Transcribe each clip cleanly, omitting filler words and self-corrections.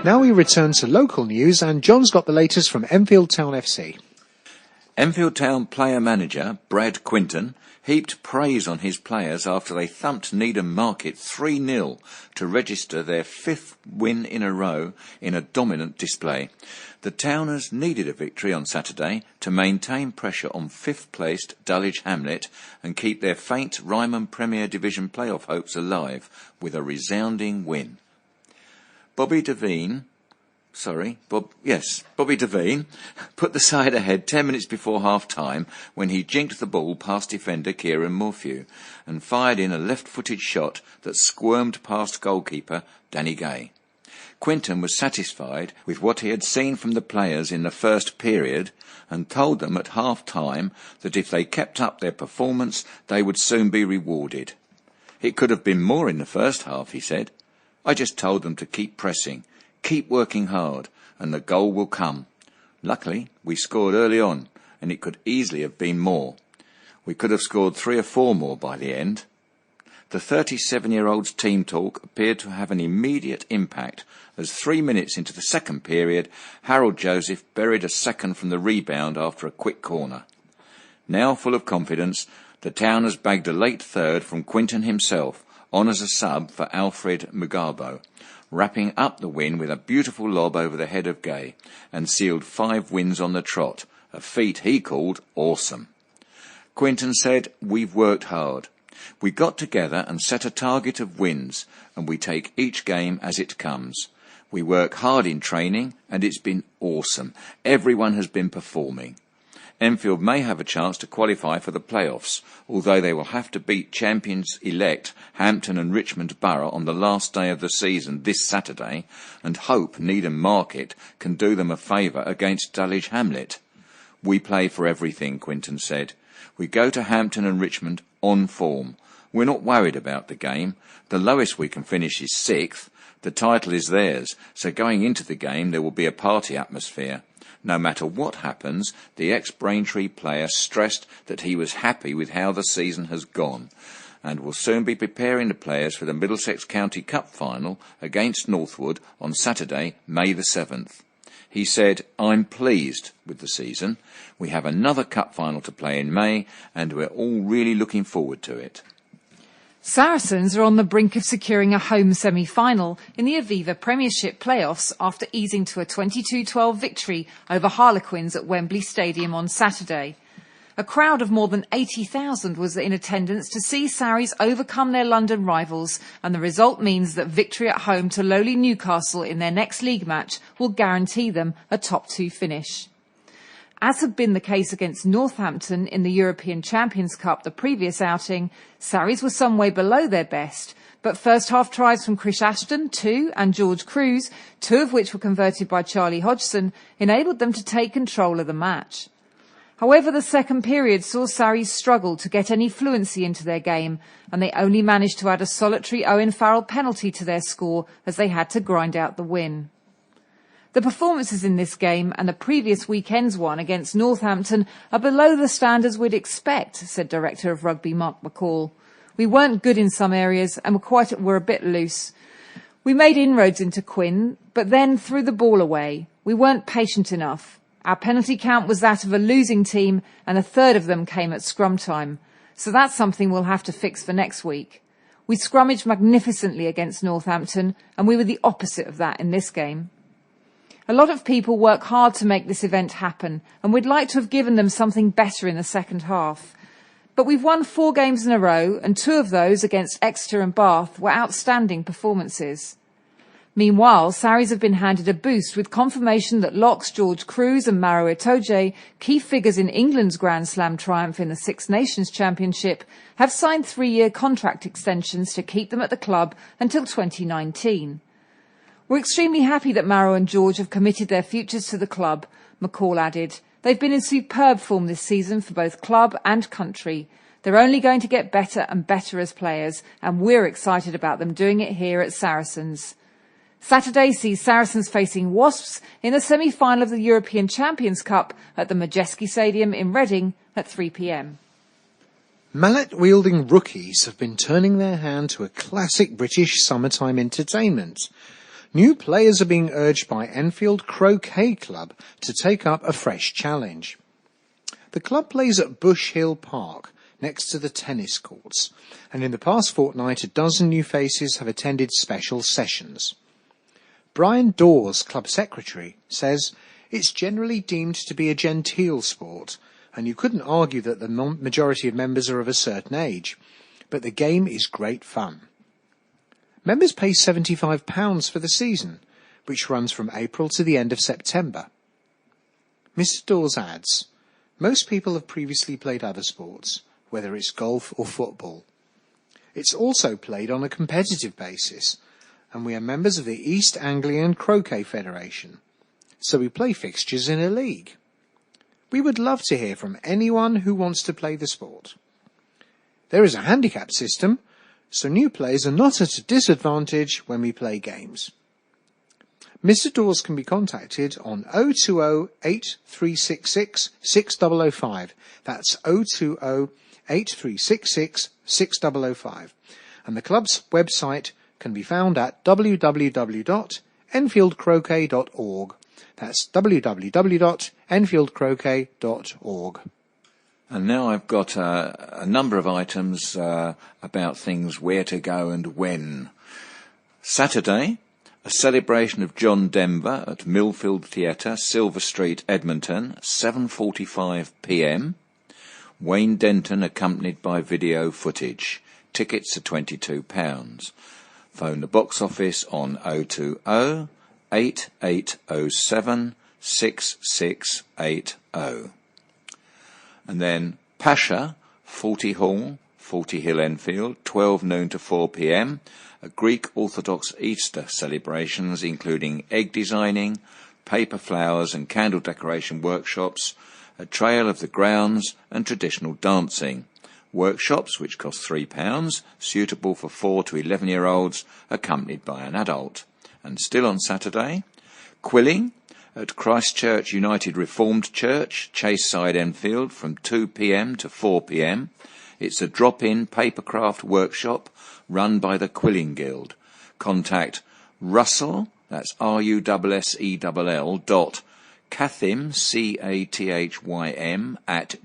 Now we return to local news, and John's got the latest from Enfield Town FC. Enfield Town player-manager Brad Quinton heaped praise on his players after they thumped Needham Market 3-0 to register their 5th win in a row in a dominant display. The Towners needed a victory on Saturday to maintain pressure on 5th-placed Dulwich Hamlet and keep their faint Ryman Premier Division playoff hopes alive with a resounding win. Bobby Devine put the side ahead 10 minutes before half-time when he jinked the ball past defender Kieran Morphew and fired in a left-footed shot that squirmed past goalkeeper Danny Gay. Quinton was satisfied with what he had seen from the players in the first period and told them at half-time that if they kept up their performance, they would soon be rewarded. "It could have been more in the first half," he said. "I just told them to keep pressing, keep working hard, and the goal will come. Luckily, we scored early on, and it could easily have been more. We could have scored 3 or 4 more by the end." The 37-year-old's team talk appeared to have an immediate impact as 3 minutes into the second period, Harold Joseph buried a second from the rebound after a quick corner. Now full of confidence, the Towners bagged a late third from Quinton himself, on as a sub for Alfred Mugarbo, wrapping up the win with a beautiful lob over the head of Gay, and sealed 5 wins on the trot, a feat he called awesome. Quinton said, "We've worked hard. We got together and set a target of wins, and we take each game as it comes. We work hard in training, and it's been awesome. Everyone has been performing. Enfield may have a chance to qualify for the playoffs, although they will have to beat champions-elect Hampton and Richmond Borough on the last day of the season this Saturday, and hope Needham Market can do them a favour against Dulwich Hamlet." "We play for everything," Quinton said. "We go to Hampton and Richmond on form. We're not worried about the game. The lowest we can finish is 6th. The title is theirs, so going into the game there will be a party atmosphere." No matter what happens, the ex-Braintree player stressed that he was happy with how the season has gone and will soon be preparing the players for the Middlesex County Cup final against Northwood on Saturday, May the 7th. He said, "I'm pleased with the season. We have another cup final to play in May and we're all really looking forward to it." Saracens are on the brink of securing a home semi-final in the Aviva Premiership playoffs after easing to a 22-12 victory over Harlequins at Wembley Stadium on Saturday. A crowd of more than 80,000 was in attendance to see Sarries overcome their London rivals, and the result means that victory at home to lowly Newcastle in their next league match will guarantee them a top 2 finish. As had been the case against Northampton in the European Champions Cup the previous outing, Sarries were some way below their best, but first-half tries from Chris Ashton, 2, and George Cruz, 2 of which were converted by Charlie Hodgson, enabled them to take control of the match. However, the second period saw Sarries struggle to get any fluency into their game, and they only managed to add a solitary Owen Farrell penalty to their score as they had to grind out the win. The performances in this game and the previous weekend's one against Northampton are below the standards we'd expect, said Director of Rugby Mark McCall. "We weren't good in some areas and were a bit loose. We made inroads into Quinn, but then threw the ball away. We weren't patient enough. Our penalty count was that of a losing team and a third of them came at scrum time. So that's something we'll have to fix for next week. We scrummaged magnificently against Northampton and we were the opposite of that in this game. A lot of people work hard to make this event happen, and we'd like to have given them something better in the second half. But we've won 4 games in a row, and 2 of those against Exeter and Bath were outstanding performances." Meanwhile, Sarries have been handed a boost with confirmation that locks George Cruz and Maro Itoje, key figures in England's Grand Slam triumph in the Six Nations Championship, have signed 3-year contract extensions to keep them at the club until 2019. "We're extremely happy that Maro and George have committed their futures to the club," McCall added. "They've been in superb form this season for both club and country. They're only going to get better and better as players, and we're excited about them doing it here at Saracens." Saturday sees Saracens facing Wasps in the semi-final of the European Champions Cup at the Majeski Stadium in Reading at 3 p.m. Mallet-wielding rookies have been turning their hand to a classic British summertime entertainment. New players are being urged by Enfield Croquet Club to take up a fresh challenge. The club plays at Bush Hill Park, next to the tennis courts, and in the past fortnight a dozen new faces have attended special sessions. Brian Dawes, club secretary, says it's generally deemed to be a genteel sport, and you couldn't argue that the majority of members are of a certain age, but the game is great fun. Members pay £75 for the season, which runs from April to the end of September. Mr. Dawes adds, most people have previously played other sports, whether it's golf or football. It's also played on a competitive basis, and we are members of the East Anglian Croquet Federation, so we play fixtures in a league. We would love to hear from anyone who wants to play the sport. There is a handicap system, so new players are not at a disadvantage when we play games. Mr. Dawes can be contacted on 020 8366 6005. That's 020 8366 6005. And the club's website can be found at www.enfieldcroquet.org. That's www.enfieldcroquet.org. And now I've got a number of items about things where to go and when. Saturday, a celebration of John Denver at Millfield Theatre, Silver Street, Edmonton, 7:45 p.m. Wayne Denton accompanied by video footage. Tickets are £22. Phone the box office on 020 8807 6680. And then Pascha, 40 Hall, 40 Hill Enfield, 12 noon to 4 p.m. Greek Orthodox Easter celebrations, including egg designing, paper flowers and candle decoration workshops, a trail of the grounds and traditional dancing. Workshops, which cost £3, suitable for 4 to 11-year-olds, accompanied by an adult. And still on Saturday, quilling at Christchurch United Reformed Church, Chaseside, Enfield, from 2 p.m. to 4 p.m. It's a drop-in papercraft workshop run by the Quilling Guild. Contact Russell, that's RUSSELL, Cathym, CATHYM,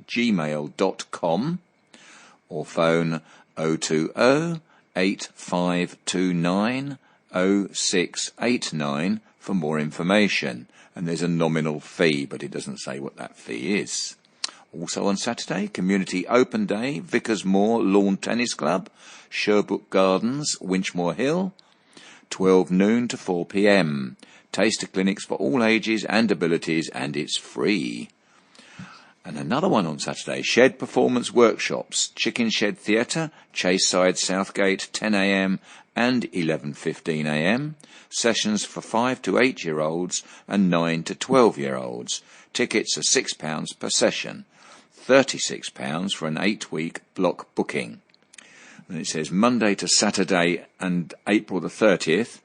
@gmail.com, or phone 020 8529 0689 for more information. And there's a nominal fee, but it doesn't say what that fee is. Also on Saturday, Community Open Day, Vickers Moor Lawn Tennis Club, Sherbrooke Gardens, Winchmore Hill, 12 noon to 4 p.m. Taster clinics for all ages and abilities, and it's free. And another one on Saturday, Shed Performance Workshops, Chicken Shed Theatre, Chaseside, Southgate, 10 a.m. and 11:15 a.m. Sessions for 5 to 8-year-olds and 9 to 12-year-olds. Tickets are £6 per session, £36 for an 8-week block booking. And it says Monday to Saturday and April the 30th,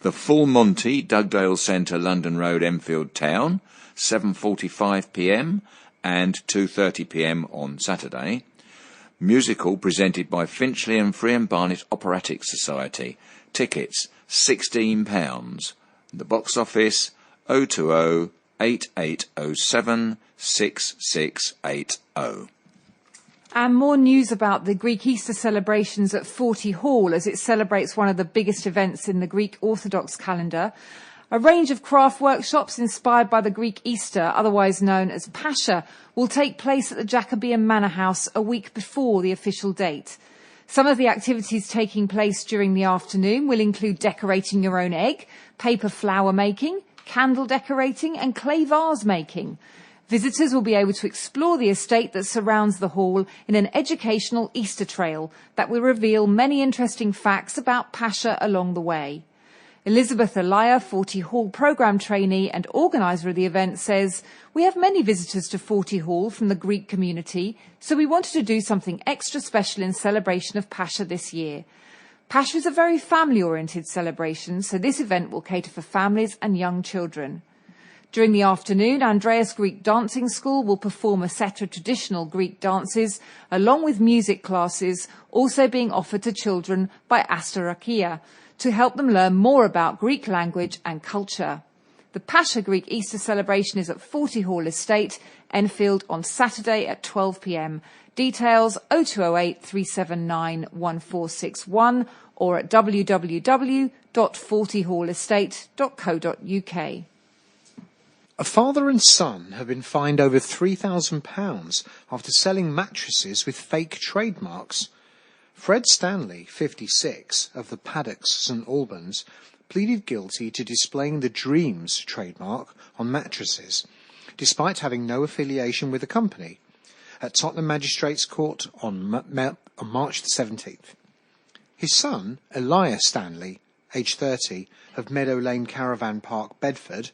the Full Monty, Dugdale Centre, London Road, Enfield Town, 7:45 p.m. and 2:30 p.m. on Saturday. Musical presented by Finchley and Free and Barnet Operatic Society. Tickets £16. The box office 020 8807 6680. And more news about the Greek Easter celebrations at 40 Hall as it celebrates one of the biggest events in the Greek Orthodox calendar. A range of craft workshops inspired by the Greek Easter, otherwise known as Pascha, will take place at the Jacobean Manor House a week before the official date. Some of the activities taking place during the afternoon will include decorating your own egg, paper flower making, candle decorating and clay vase making. Visitors will be able to explore the estate that surrounds the hall in an educational Easter trail that will reveal many interesting facts about Pascha along the way. Elizabeth Elia, 40 Hall programme trainee and organiser of the event, says, "We have many visitors to 40 Hall from the Greek community, so we wanted to do something extra special in celebration of Pascha this year. Pascha is a very family-oriented celebration, so this event will cater for families and young children." During the afternoon, Andreas Greek Dancing School will perform a set of traditional Greek dances, along with music classes also being offered to children by Astarakia. to help them learn more about Greek language and culture. The Pascha Greek Easter celebration is at 40 Hall Estate, Enfield, on Saturday at 12 p.m. Details 0208 379 1461 or at www.40hallestate.co.uk. A father and son have been fined over £3,000 after selling mattresses with fake trademarks. Fred Stanley, 56, of the Paddocks, St Albans, pleaded guilty to displaying the Dreams trademark on mattresses, despite having no affiliation with the company, at Tottenham Magistrates Court on March the 17th. His son, Elias Stanley, aged 30, of Meadow Lane Caravan Park, Bedford,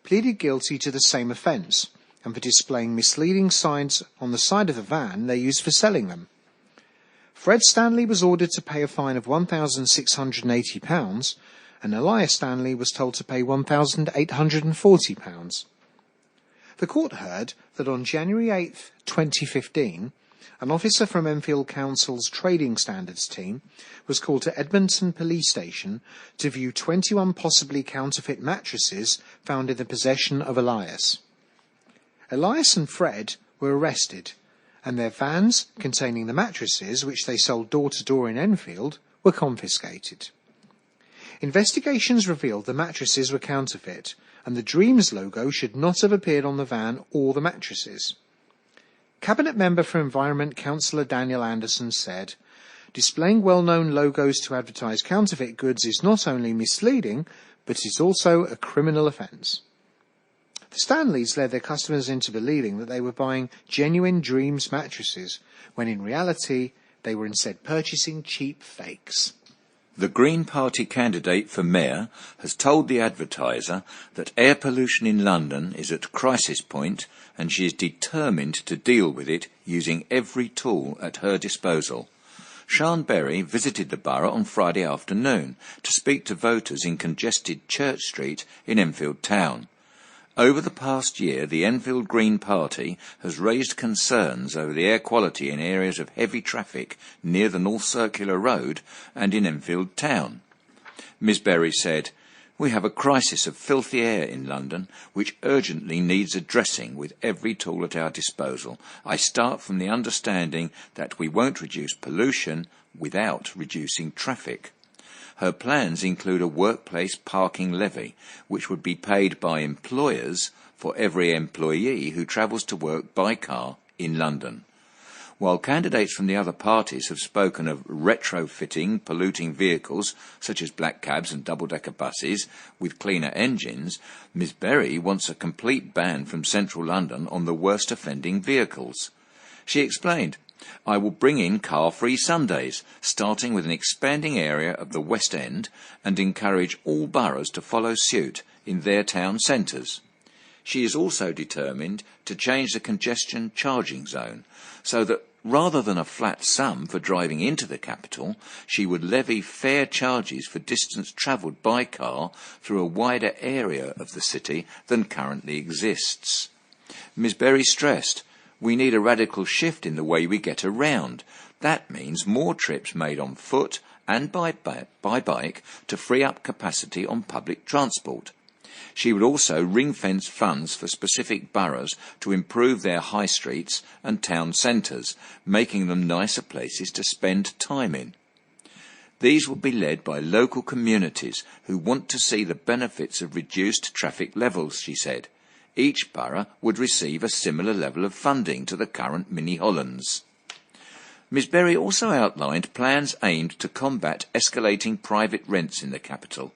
pleaded guilty to the same offence and for displaying misleading signs on the side of the van they used for selling them. Fred Stanley was ordered to pay a fine of £1,680 and Elias Stanley was told to pay £1,840. The court heard that on January 8, 2015, an officer from Enfield Council's Trading Standards team was called to Edmonton Police Station to view 21 possibly counterfeit mattresses found in the possession of Elias. Elias and Fred were arrested, and their vans containing the mattresses, which they sold door-to-door in Enfield, were confiscated. Investigations revealed the mattresses were counterfeit, and the Dreams logo should not have appeared on the van or the mattresses. Cabinet Member for Environment Councillor Daniel Anderson said, "Displaying well-known logos to advertise counterfeit goods is not only misleading, but is also a criminal offence." The Stanleys led their customers into believing that they were buying genuine Dreams mattresses, when in reality they were instead purchasing cheap fakes. The Green Party candidate for mayor has told the Advertiser that air pollution in London is at crisis point and she is determined to deal with it using every tool at her disposal. Sian Berry visited the borough on Friday afternoon to speak to voters in congested Church Street in Enfield Town. Over the past year, the Enfield Green Party has raised concerns over the air quality in areas of heavy traffic near the North Circular Road and in Enfield Town. Ms Berry said, "We have a crisis of filthy air in London, which urgently needs addressing with every tool at our disposal. I start from the understanding that we won't reduce pollution without reducing traffic." Her plans include a workplace parking levy, which would be paid by employers for every employee who travels to work by car in London. While candidates from the other parties have spoken of retrofitting polluting vehicles, such as black cabs and double-decker buses, with cleaner engines, Ms Berry wants a complete ban from central London on the worst offending vehicles. She explained, "I will bring in car-free Sundays, starting with an expanding area of the West End, and encourage all boroughs to follow suit in their town centres." She is also determined to change the congestion charging zone, so that rather than a flat sum for driving into the capital, she would levy fair charges for distance travelled by car through a wider area of the city than currently exists. Ms Berry stressed, "We need a radical shift in the way we get around. That means more trips made on foot and by bike to free up capacity on public transport." She would also ring-fence funds for specific boroughs to improve their high streets and town centres, making them nicer places to spend time in. These will be led by local communities who want to see the benefits of reduced traffic levels, she said. Each borough would receive a similar level of funding to the current Mini Hollands. Ms Berry also outlined plans aimed to combat escalating private rents in the capital.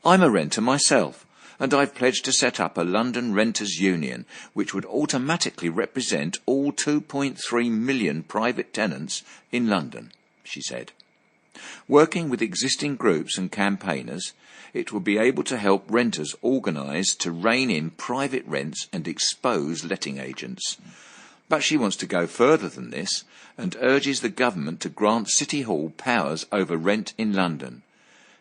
"I'm a renter myself, and I've pledged to set up a London Renters' Union, which would automatically represent all 2.3 million private tenants in London," she said. Working with existing groups and campaigners, it will be able to help renters organise to rein in private rents and expose letting agents. But she wants to go further than this and urges the government to grant City Hall powers over rent in London.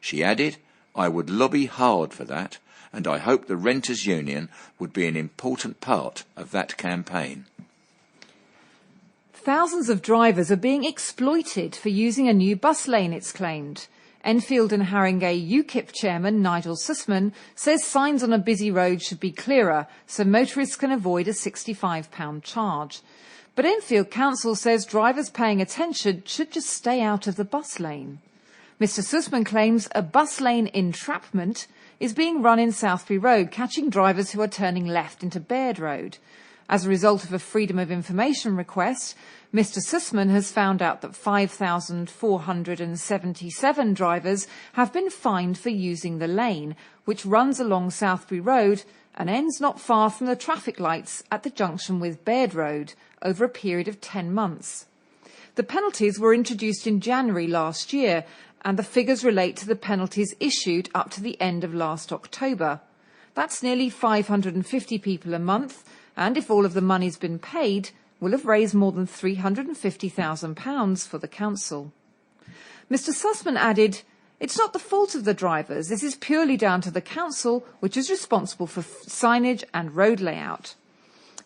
She added, "I would lobby hard for that, and I hope the Renters' Union would be an important part of that campaign." Thousands of drivers are being exploited for using a new bus lane, it's claimed. Enfield and Haringey UKIP chairman Nigel Sussman says signs on a busy road should be clearer so motorists can avoid a £65 charge. But Enfield Council says drivers paying attention should just stay out of the bus lane. Mr Sussman claims a bus lane entrapment is being run in Southbury Road, catching drivers who are turning left into Baird Road. As a result of a Freedom of Information request, Mr Sussman has found out that 5,477 drivers have been fined for using the lane, which runs along Southbury Road and ends not far from the traffic lights at the junction with Baird Road over a period of 10 months. The penalties were introduced in January last year, and the figures relate to the penalties issued up to the end of last October. That's nearly 550 people a month, and if all of the money's been paid, will have raised more than £350,000 for the council. Mr Sussman added, "It's not the fault of the drivers. This is purely down to the council, which is responsible for signage and road layout.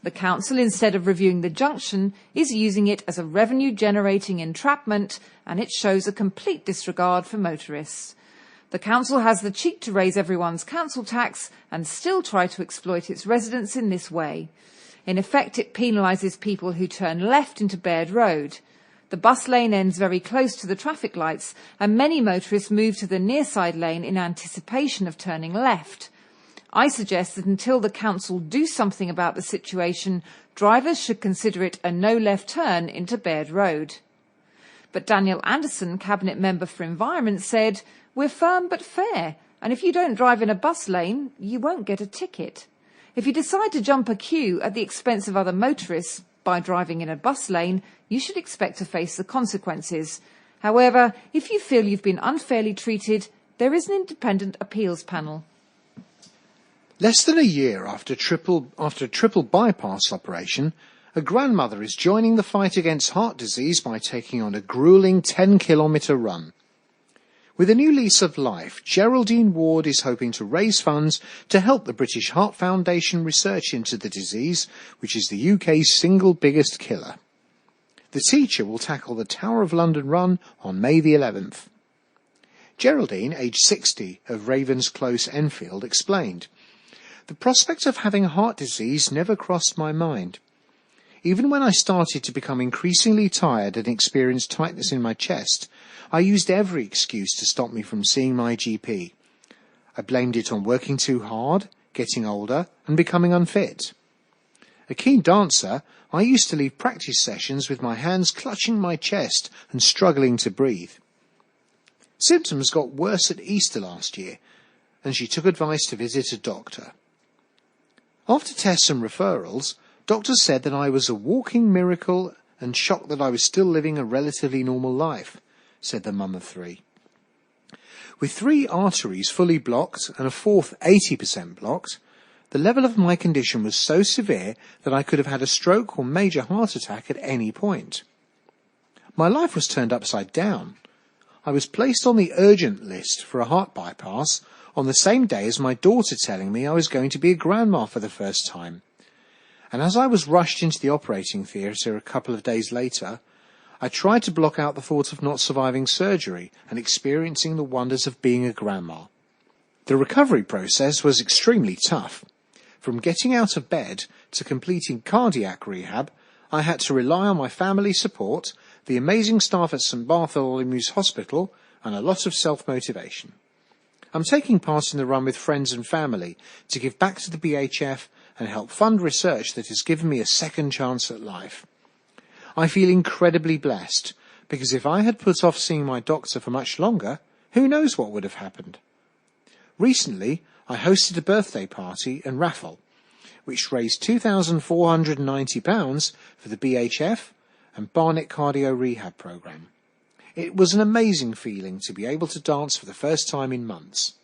The council, instead of reviewing the junction, is using it as a revenue-generating entrapment, and it shows a complete disregard for motorists. The council has the cheek to raise everyone's council tax and still try to exploit its residents in this way. In effect, it penalises people who turn left into Baird Road. The bus lane ends very close to the traffic lights, and many motorists move to the near side lane in anticipation of turning left. I suggest that until the council do something about the situation, drivers should consider it a no left turn into Baird Road." But Daniel Anderson, Cabinet Member for Environment, said, "We're firm but fair, and if you don't drive in a bus lane, you won't get a ticket. If you decide to jump a queue at the expense of other motorists by driving in a bus lane, you should expect to face the consequences. However, if you feel you've been unfairly treated, there is an independent appeals panel." Less than a year after a triple bypass operation, a grandmother is joining the fight against heart disease by taking on a gruelling 10-kilometre run. With a new lease of life, Geraldine Ward is hoping to raise funds to help the British Heart Foundation research into the disease, which is the UK's single biggest killer. The teacher will tackle the Tower of London run on May the 11th. Geraldine, aged 60, of Ravens Close, Enfield, explained, "The prospect of having heart disease never crossed my mind. Even when I started to become increasingly tired and experienced tightness in my chest, I used every excuse to stop me from seeing my GP. I blamed it on working too hard, getting older, and becoming unfit. A keen dancer, I used to leave practice sessions with my hands clutching my chest and struggling to breathe. Symptoms got worse at Easter last year, and she took advice to visit a doctor. After tests and referrals, doctors said that I was a walking miracle and shocked that I was still living a relatively normal life," said the mum of 3. With 3 arteries fully blocked and a 4th 80% blocked, the level of my condition was so severe that I could have had a stroke or major heart attack at any point. My life was turned upside down. I was placed on the urgent list for a heart bypass on the same day as my daughter telling me I was going to be a grandma for the first time. And as I was rushed into the operating theatre a couple of days later, I tried to block out the thought of not surviving surgery and experiencing the wonders of being a grandma. The recovery process was extremely tough. From getting out of bed to completing cardiac rehab, I had to rely on my family support, the amazing staff at St Bartholomew's Hospital, and a lot of self-motivation. I'm taking part in the run with friends and family to give back to the BHF and help fund research that has given me a second chance at life. I feel incredibly blessed, because if I had put off seeing my doctor for much longer, who knows what would have happened. Recently, I hosted a birthday party and raffle, which raised £2,490 for the BHF and Barnet Cardio Rehab Programme. It was an amazing feeling to be able to dance for the first time in months.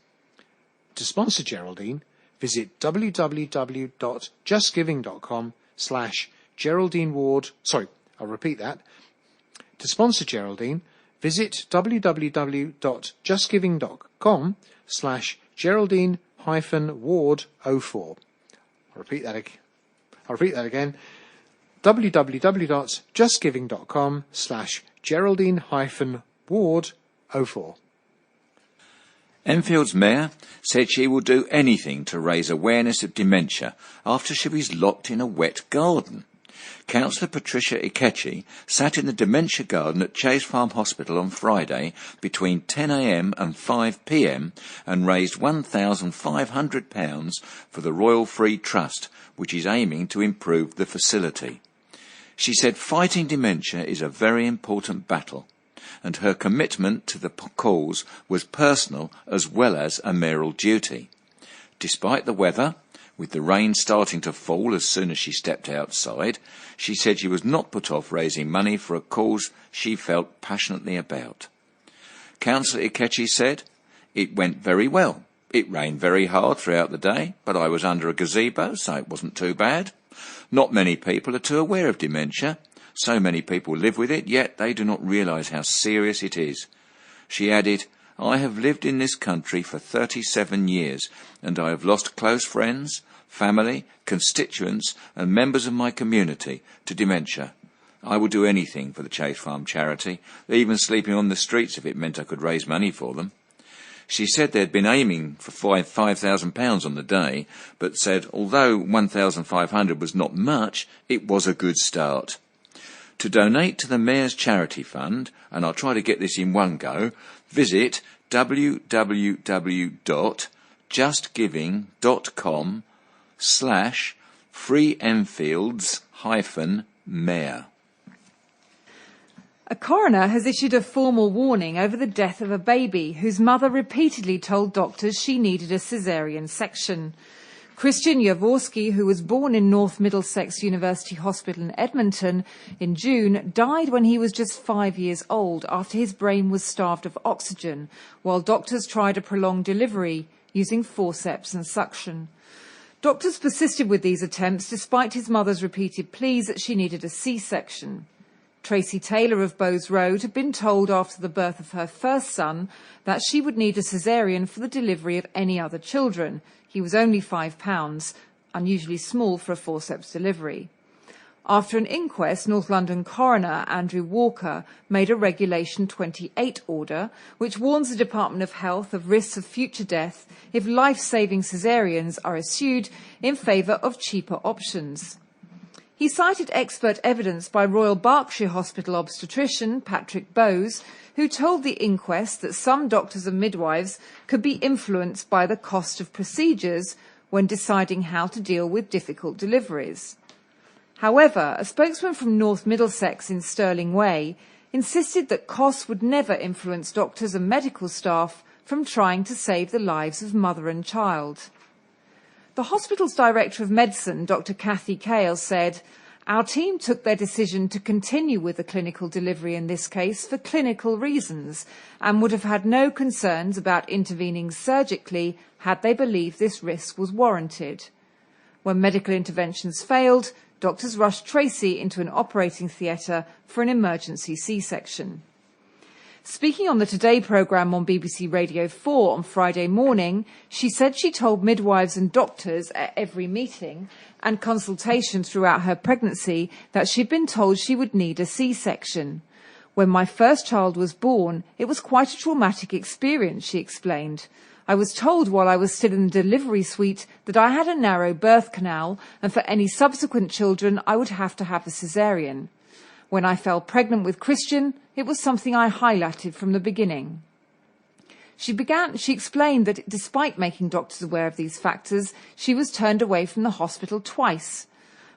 To sponsor Geraldine, visit www.justgiving.com/Geraldine Ward. I'll repeat that. To sponsor Geraldine, visit www.justgiving.com/Geraldine-Ward04. I'll repeat that again. www.justgiving.com/Geraldine-Ward04. Enfield's mayor said she will do anything to raise awareness of dementia after she was locked in a wet garden. Councillor Patricia Ikechi sat in the dementia garden at Chase Farm Hospital on Friday between 10 a.m. and 5 p.m. and raised £1,500 for the Royal Free Trust, which is aiming to improve the facility. She said fighting dementia is a very important battle, and her commitment to the cause was personal as well as a mayoral duty. Despite the weather, with the rain starting to fall as soon as she stepped outside, she said she was not put off raising money for a cause she felt passionately about. Councillor Ikechi said, "It went very well. It rained very hard throughout the day, but I was under a gazebo, so it wasn't too bad. Not many people are too aware of dementia. So many people live with it, yet they do not realise how serious it is." She added, "I have lived in this country for 37 years, and I have lost close friends, family, constituents, and members of my community to dementia. I would do anything for the Chase Farm charity, even sleeping on the streets if it meant I could raise money for them." She said they had been aiming for £5,000 on the day, but said although £1,500 was not much, it was a good start. To donate to the Mayor's Charity Fund, and I'll try to get this in one go, visit www.justgiving.com/freeenfields-mayor. A coroner has issued a formal warning over the death of a baby whose mother repeatedly told doctors she needed a caesarean section. Christian Jaworski, who was born in North Middlesex University Hospital in Edmonton in June, died when he was just 5 years old after his brain was starved of oxygen, while doctors tried a prolonged delivery using forceps and suction. Doctors persisted with these attempts despite his mother's repeated pleas that she needed a C-section. Tracy Taylor of Bowes Road had been told after the birth of her first son that she would need a caesarean for the delivery of any other children. He was only £5, unusually small for a forceps delivery. After an inquest, North London coroner Andrew Walker made a Regulation 28 order, which warns the Department of Health of risks of future death if life-saving caesareans are eschewed in favour of cheaper options. He cited expert evidence by Royal Berkshire Hospital obstetrician Patrick Bowes, who told the inquest that some doctors and midwives could be influenced by the cost of procedures when deciding how to deal with difficult deliveries. However, a spokesman from North Middlesex in Stirling Way insisted that costs would never influence doctors and medical staff from trying to save the lives of mother and child. The hospital's Director of Medicine, Dr. Kathy Cale, said, "Our team took their decision to continue with the clinical delivery in this case for clinical reasons and would have had no concerns about intervening surgically had they believed this risk was warranted. When medical interventions failed, doctors rushed Tracy into an operating theatre for an emergency C-section." Speaking on the Today programme on BBC Radio 4 on Friday morning, she said she told midwives and doctors at every meeting and consultation throughout her pregnancy that she'd been told she would need a C-section. "When my first child was born, it was quite a traumatic experience," she explained. "I was told while I was still in the delivery suite that I had a narrow birth canal and for any subsequent children I would have to have a caesarean. When I fell pregnant with Christian, it was something I highlighted from the beginning." She explained that despite making doctors aware of these factors, she was turned away from the hospital twice.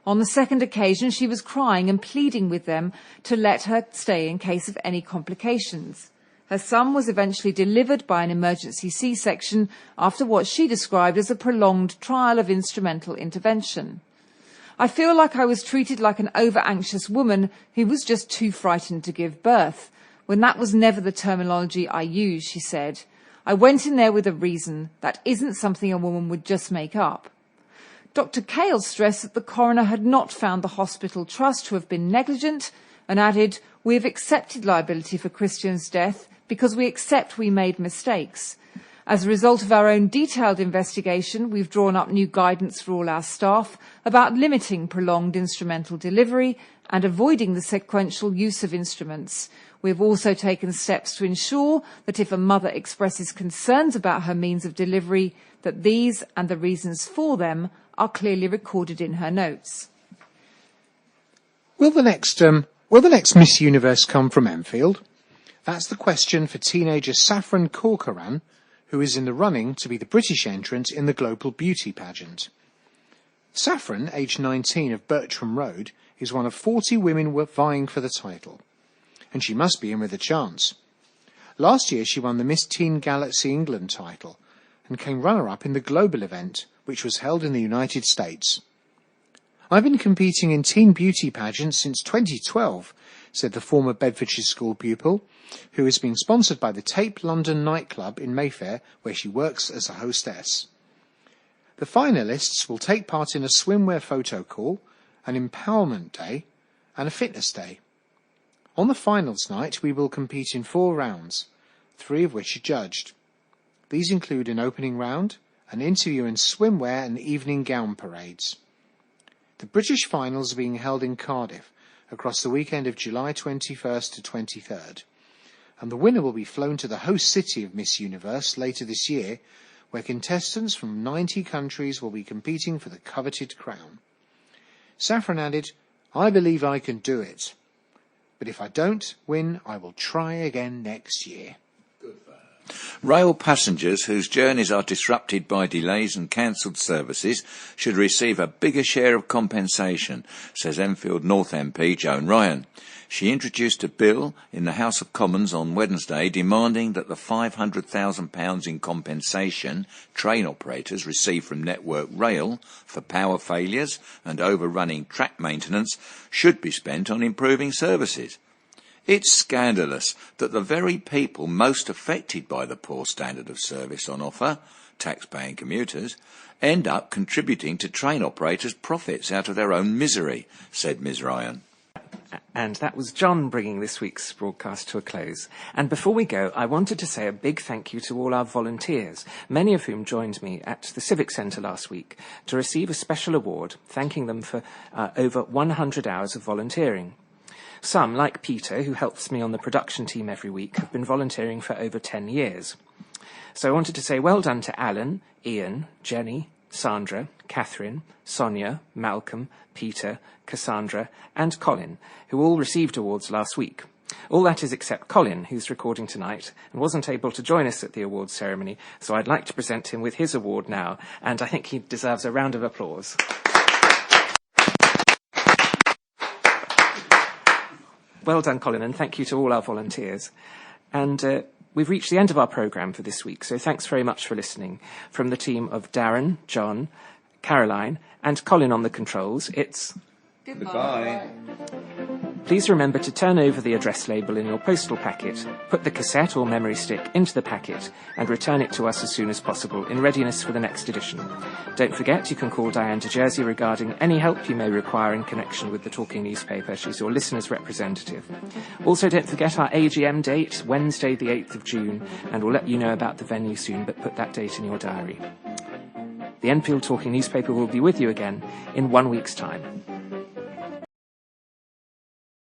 On the second occasion, she was crying and pleading with them to let her stay in case of any complications. Her son was eventually delivered by an emergency C-section after what she described as a prolonged trial of instrumental intervention. "I feel like I was treated like an over-anxious woman who was just too frightened to give birth, when that was never the terminology I used," she said. "I went in there with a reason. That isn't something a woman would just make up." Dr. Cale stressed that the coroner had not found the hospital trust to have been negligent and added, "We have accepted liability for Christian's death because we accept we made mistakes. As a result of our own detailed investigation, we've drawn up new guidance for all our staff about limiting prolonged instrumental delivery and avoiding the sequential use of instruments. We've also taken steps to ensure that if a mother expresses concerns about her means of delivery, that these and the reasons for them are clearly recorded in her notes. Will the next Miss Universe come from Enfield? That's the question for teenager Saffron Corcoran, who is in the running to be the British entrant in the global beauty pageant. Saffron, aged 19, of Bertram Road, is one of 40 women vying for the title, and she must be in with a chance. Last year she won the Miss Teen Galaxy England title and came runner-up in the global event, which was held in the United States. "I've been competing in teen beauty pageants since 2012, said the former Bedfordshire school pupil, who has been sponsored by the Tape London nightclub in Mayfair, where she works as a hostess. The finalists will take part in a swimwear photo call, an empowerment day, and a fitness day. On the finals night, we will compete in 4 rounds, 3 of which are judged. These include an opening round, an interview in swimwear and evening gown parades. The British finals are being held in Cardiff across the weekend of July 21st to 23rd, and the winner will be flown to the host city of Miss Universe later this year, where contestants from 90 countries will be competing for the coveted crown." Saffron added, "I believe I can do it, but if I don't win, I will try again next year." Rail passengers whose journeys are disrupted by delays and cancelled services should receive a bigger share of compensation, says Enfield North MP Joan Ryan. She introduced a bill in the House of Commons on Wednesday demanding that the £500,000 in compensation train operators receive from Network Rail for power failures and overrunning track maintenance should be spent on improving services. It's scandalous that the very people most affected by the poor standard of service on offer, tax-paying commuters, end up contributing to train operators' profits out of their own misery, said Ms Ryan. And that was John bringing this week's broadcast to a close. And before we go, I wanted to say a big thank you to all our volunteers, many of whom joined me at the Civic Centre last week to receive a special award, thanking them for over 100 hours of volunteering. Some, like Peter, who helps me on the production team every week, have been volunteering for over 10 years. So I wanted to say well done to Alan, Ian, Jenny, Sandra, Catherine, Sonia, Malcolm, Peter, Cassandra, and Colin, who all received awards last week. All that is except Colin, who's recording tonight and wasn't able to join us at the awards ceremony, so I'd like to present him with his award now, and I think he deserves a round of applause. Well done, Colin, and thank you to all our volunteers. And we've reached the end of our programme for this week, so thanks very much for listening. From the team of Darren, John, Caroline, and Colin on the controls, it's... Goodbye. Please remember to turn over the address label in your postal packet, put the cassette or memory stick into the packet, and return it to us as soon as possible in readiness for the next edition. Don't forget you can call Diane de Jersey regarding any help you may require in connection with the Talking Newspaper. She's your listener's representative. Also, don't forget our AGM date, Wednesday the 8th of June, and we'll let you know about the venue soon, but put that date in your diary. The Enfield Talking Newspaper will be with you again in 1 week's time.